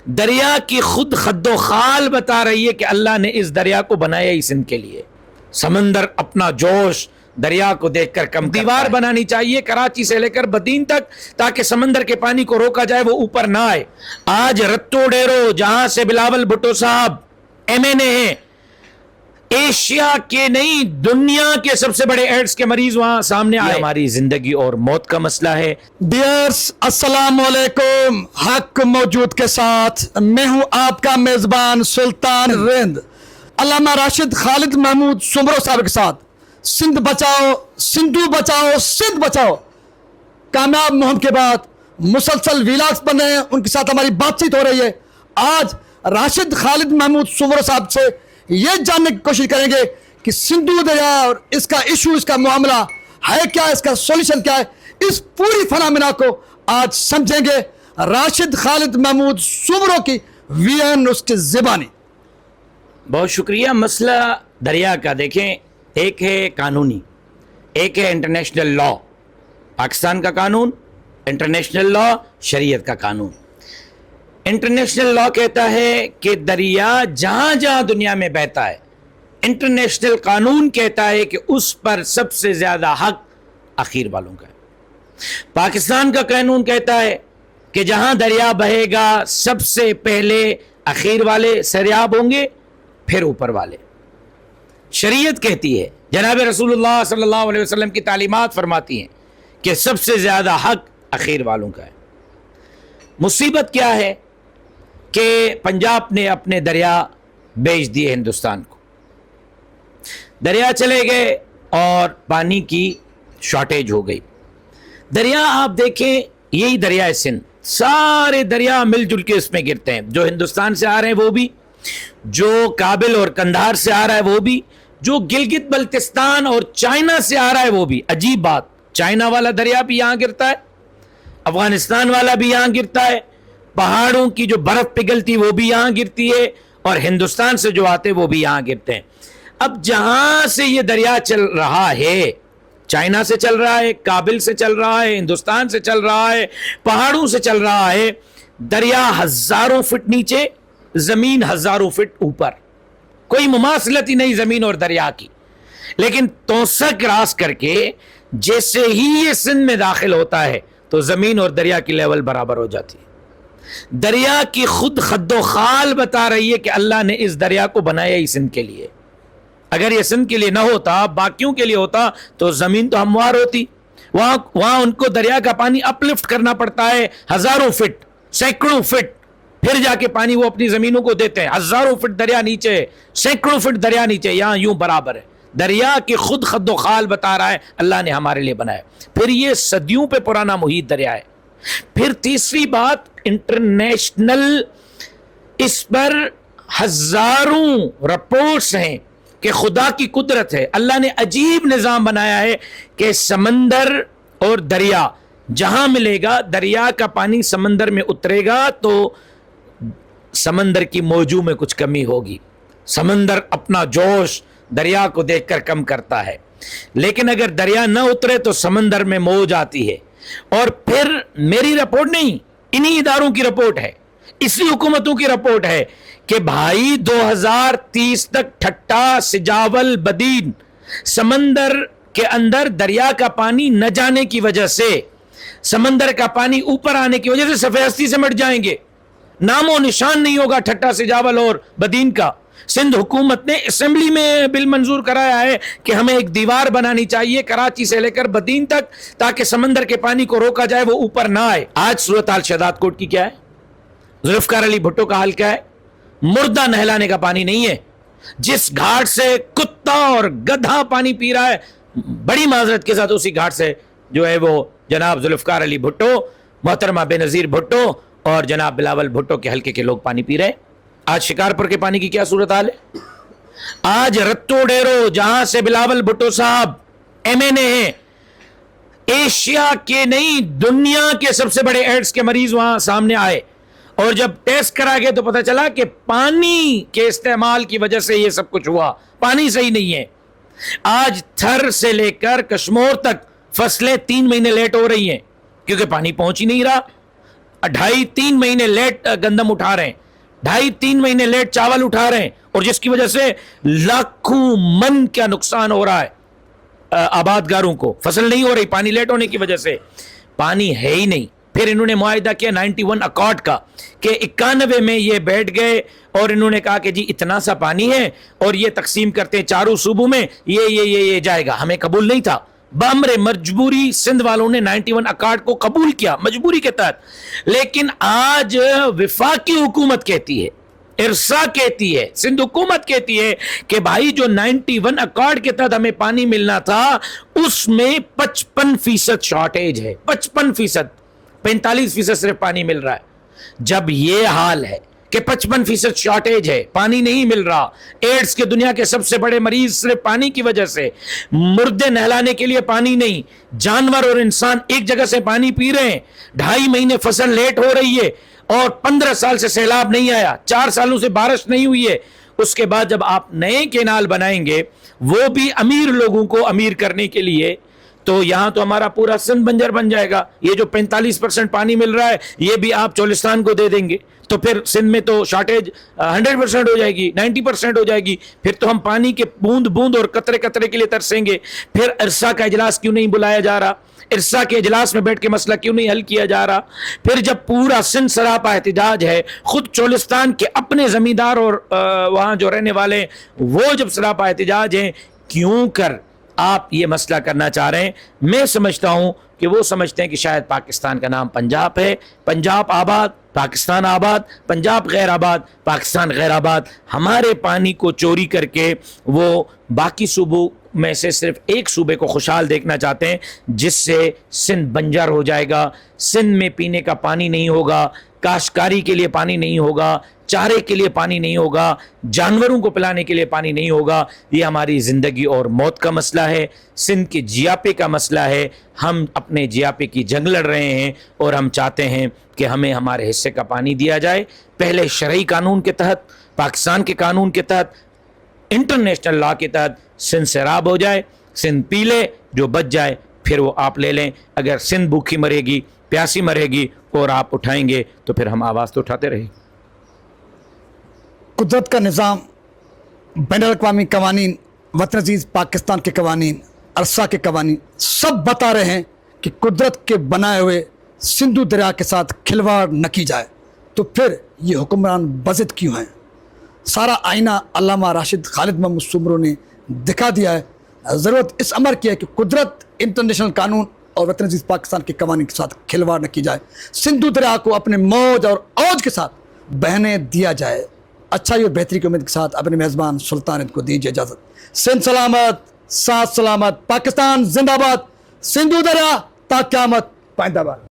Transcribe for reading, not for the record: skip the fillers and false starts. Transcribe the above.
دریا کی خود خد و خال بتا رہی ہے کہ اللہ نے اس دریا کو بنایا اس ان کے لیے. سمندر اپنا جوش دریا کو دیکھ کر کم دیوار بنانی چاہیے کراچی سے لے کر بدین تک تاکہ سمندر کے پانی کو روکا جائے وہ اوپر نہ آئے. آج رتو ڈیرو جہاں سے بلاول بھٹو صاحب MNA ہیں، ایشیا کے نہیں دنیا کے سب سے بڑے ایڈز کے مریض وہاں سامنے آئے. ہماری زندگی اور موت کا مسئلہ ہے. ڈیئرس السلام علیکم. حق موجود کے ساتھ میں ہوں آپ کا میزبان سلطان رند. علامہ راشد خالد محمود سمرو صاحب کے ساتھ سندھ بچاؤ، سندھو بچاؤ، سندھ بچاؤ کامیاب مہم کے بعد مسلسل ویلاگز بن رہے ہیں، ان کے ساتھ ہماری بات چیت ہو رہی ہے. آج راشد خالد محمود سمرو صاحب سے یہ جاننے کی کوشش کریں گے کہ سندھو دریا اور اس کا ایشو، اس کا معاملہ ہے کیا، اس کا سولوشن کیا ہے. اس پوری فنامنا کو آج سمجھیں گے راشد خالد محمود سمرو کی وین اس کی زبانی. بہت شکریہ. مسئلہ دریا کا دیکھیں، ایک ہے قانونی، ایک ہے انٹرنیشنل لا، پاکستان کا قانون، انٹرنیشنل لا شریعت کا قانون. انٹرنیشنل لا کہتا ہے کہ دریا جہاں جہاں دنیا میں بہتا ہے، انٹرنیشنل قانون کہتا ہے کہ اس پر سب سے زیادہ حق اخیر والوں کا ہے. پاکستان کا قانون کہتا ہے کہ جہاں دریا بہے گا سب سے پہلے اخیر والے سیراب ہوں گے، پھر اوپر والے. شریعت کہتی ہے، جناب رسول اللہ صلی اللہ علیہ وسلم کی تعلیمات فرماتی ہیں کہ سب سے زیادہ حق اخیر والوں کا ہے. مصیبت کیا ہے کہ پنجاب نے اپنے دریا بیچ دیے ہندوستان کو. دریا چلے گئے اور پانی کی شارٹیج ہو گئی. دریا آپ دیکھیں، یہی دریائے سندھ، سارے دریا مل جل کے اس میں گرتے ہیں. جو ہندوستان سے آ رہے ہیں وہ بھی، جو کابل اور کندھار سے آ رہا ہے وہ بھی، جو گلگت بلتستان اور چائنا سے آ رہا ہے وہ بھی. عجیب بات، چائنا والا دریا بھی یہاں گرتا ہے، افغانستان والا بھی یہاں گرتا ہے، پہاڑوں کی جو برف پگھلتی وہ بھی یہاں گرتی ہے، اور ہندوستان سے جو آتے وہ بھی یہاں گرتے ہیں. اب جہاں سے یہ دریا چل رہا ہے، چائنا سے چل رہا ہے، کابل سے چل رہا ہے، ہندوستان سے چل رہا ہے، پہاڑوں سے چل رہا ہے، دریا ہزاروں فٹ نیچے، زمین ہزاروں فٹ اوپر، کوئی مماثلت ہی نہیں زمین اور دریا کی. لیکن توسا کراس کر کے جیسے ہی یہ سندھ میں داخل ہوتا ہے تو زمین اور دریا کی لیول برابر ہو جاتی ہے. دریا کی خود خد و خال بتا رہی ہے کہ اللہ نے اس دریا کو بنایا ہی سندھ کے لیے. اگر یہ سندھ کے لیے نہ ہوتا، باقیوں کے لیے ہوتا، تو زمین تو ہموار ہوتی. وہاں ان کو دریا کا پانی اپ لفٹ کرنا پڑتا ہے ہزاروں فٹ، سینکڑوں فٹ، پھر جا کے پانی وہ اپنی زمینوں کو دیتے ہیں. ہزاروں فٹ دریا نیچے، سینکڑوں فٹ دریا نیچے، یہاں یوں برابر ہے. دریا کی خود خد و خال بتا رہا ہے اللہ نے ہمارے لیے بنایا. پھر یہ صدیوں پہ پرانا محیط دریا ہے. پھر تیسری بات، انٹرنیشنل اس پر ہزاروں رپورٹس ہیں کہ خدا کی قدرت ہے. اللہ نے عجیب نظام بنایا ہے کہ سمندر اور دریا جہاں ملے گا، دریا کا پانی سمندر میں اترے گا تو سمندر کی موجوں میں کچھ کمی ہوگی. سمندر اپنا جوش دریا کو دیکھ کر کم کرتا ہے، لیکن اگر دریا نہ اترے تو سمندر میں موج آتی ہے. اور پھر میری رپورٹ نہیں، انہی اداروں کی رپورٹ ہے، اسی حکومتوں کی رپورٹ ہے کہ بھائی 2030 تک ٹھٹا، سجاول، بدین سمندر کے اندر دریا کا پانی نہ جانے کی وجہ سے، سمندر کا پانی اوپر آنے کی وجہ سے سفید ہستی سے مٹ جائیں گے. نام و نشان نہیں ہوگا ٹھٹا، سجاول اور بدین کا. سندھ حکومت نے اسمبلی میں بل منظور کرایا ہے کہ ہمیں ایک دیوار بنانی چاہیے کراچی سے لے کر بدین تک تاکہ سمندر کے پانی کو روکا جائے، وہ اوپر نہ آئے. آج صورتحال شہداد کوٹ کی کیا ہے؟ ذوالفقار علی بھٹو کا حال کیا ہے؟ مردہ نہلانے کا پانی نہیں ہے. جس گھاٹ سے کتا اور گدھا پانی پی رہا ہے، بڑی معذرت کے ساتھ اسی گھاٹ سے جو ہے وہ جناب ذوالفقار علی بھٹو، محترمہ بے نظیر بھٹو اور جناب بلاول بھٹو کے حلقے کے لوگ پانی پی رہے ہیں. آج شکارپور کے پانی کی کیا صورتحال ہے؟ آج رتو ڈیرو جہاں سے بلاول بھٹو صاحب MNA ہیں، ایشیا کے نہیں دنیا کے سب سے بڑے ایڈز کے مریض وہاں سامنے آئے، اور جب ٹیسٹ کرا گئے تو پتہ چلا کہ پانی کے استعمال کی وجہ سے یہ سب کچھ ہوا. پانی صحیح نہیں ہے. آج تھر سے لے کر کشمور تک فصلیں 3 مہینے لیٹ ہو رہی ہیں کیونکہ پانی پہنچ ہی نہیں رہا. 2.5-3 مہینے لیٹ گندم اٹھا رہے ہیں, 2.5-3 مہینے لیٹ چاول اٹھا رہے ہیں, اور جس کی وجہ سے لاکھوں من کا نقصان ہو رہا ہے آبادگاروں کو. فصل نہیں ہو رہی پانی لیٹ ہونے کی وجہ سے, پانی ہے ہی نہیں. پھر انہوں نے معاہدہ کیا 91 اکارڈ کا کہ 91 میں یہ بیٹھ گئے اور انہوں نے کہا کہ جی اتنا سا پانی ہے اور یہ تقسیم کرتے ہیں چاروں صوبوں میں, یہ جائے گا. ہمیں قبول نہیں تھا, بامر مجبوری سندھ والوں نے 91 اکارڈ کو قبول کیا مجبوری کے تحت. لیکن آج وفاقی حکومت کہتی ہے, ارسا کہتی ہے, سندھ حکومت کہتی ہے کہ بھائی جو 91 اکارڈ کے تحت ہمیں پانی ملنا تھا اس میں 55% شارٹیج ہے, 55%, 45% صرف پانی مل رہا ہے. جب یہ حال ہے کہ 55% شارٹیج ہے, پانی نہیں مل رہا, ایڈز کے دنیا کے سب سے بڑے مریض صرف پانی کی وجہ سے, مردے نہلانے کے لیے پانی نہیں, جانور اور انسان ایک جگہ سے پانی پی رہے ہیں, 2.5 مہینے فصل لیٹ ہو رہی ہے, اور 15 سال سے سیلاب نہیں آیا, 4 سالوں سے بارش نہیں ہوئی ہے. اس کے بعد جب آپ نئے کینال بنائیں گے وہ بھی امیر لوگوں کو امیر کرنے کے لیے, تو یہاں تو ہمارا پورا سندھ بنجر بن جائے گا. یہ جو 45% پانی مل رہا ہے یہ بھی آپ چولستان کو دے دیں گے تو پھر سندھ میں تو شارٹیج 100% ہو جائے گی, 90% ہو جائے گی. پھر تو ہم پانی کے بوند بوند اور قطرے قطرے کے لیے ترسیں گے. پھر ارسا کا اجلاس کیوں نہیں بلایا جا رہا, ارسا کے اجلاس میں بیٹھ کے مسئلہ کیوں نہیں حل کیا جا رہا. پھر جب پورا سندھ سراپا احتجاج ہے, خود چولستان کے اپنے زمیندار اور وہاں جو رہنے والے ہیں وہ جب سراپا احتجاج ہیں, کیوں کر آپ یہ مسئلہ کرنا چاہ رہے ہیں؟ میں سمجھتا ہوں کہ وہ سمجھتے ہیں کہ شاید پاکستان کا نام پنجاب ہے, پنجاب آباد پاکستان آباد, پنجاب غیر آباد پاکستان غیر آباد. ہمارے پانی کو چوری کر کے وہ باقی صوبوں میں سے صرف ایک صوبے کو خوشحال دیکھنا چاہتے ہیں, جس سے سندھ بنجر ہو جائے گا. سندھ میں پینے کا پانی نہیں ہوگا, کاشتکاری کے لیے پانی نہیں ہوگا, چارے کے لیے پانی نہیں ہوگا, جانوروں کو پلانے کے لیے پانی نہیں ہوگا. یہ ہماری زندگی اور موت کا مسئلہ ہے, سندھ کے جیاپے کا مسئلہ ہے. ہم اپنے جیاپے کی جنگ لڑ رہے ہیں اور ہم چاہتے ہیں کہ ہمیں ہمارے حصے کا پانی دیا جائے. پہلے شرعی قانون کے تحت, پاکستان کے قانون کے تحت, انٹرنیشنل لا کے تحت سندھ سیراب ہو جائے, سندھ پی لے, جو بچ جائے پھر وہ آپ لے لیں. اگر سندھ بھوکی مرے گی, پیاسی مرے گی اور آپ اٹھائیں گے تو پھر ہم آواز تو اٹھاتے رہیں. قدرت کا نظام, بین الاقوامی قوانین, وطن عزیز پاکستان کے قوانین, ارسا کے قوانین سب بتا رہے ہیں کہ قدرت کے بنائے ہوئے سندھو دریا کے ساتھ کھلواڑ نہ کی جائے. تو پھر یہ حکمران بضد کیوں ہیں؟ سارا آئینہ علامہ راشد خالد محمود سمرو نے دکھا دیا ہے. ضرورت اس امر کی ہے کہ قدرت, انٹرنیشنل قانون اور وطن عزیز پاکستان کے قوانین کے ساتھ کھلواڑ نہ کی جائے. سندھو دریا کو اپنے موج اور اوج کے ساتھ بہنے دیا جائے. اچھا اور بہتری کی امید کے ساتھ اپنے میزبان سلطان کو دیجیے اجازت. سندھ سلامت, ساتھ سلامت, پاکستان زندہ باد, سندھو دریا تا قیامت پائندہ باد.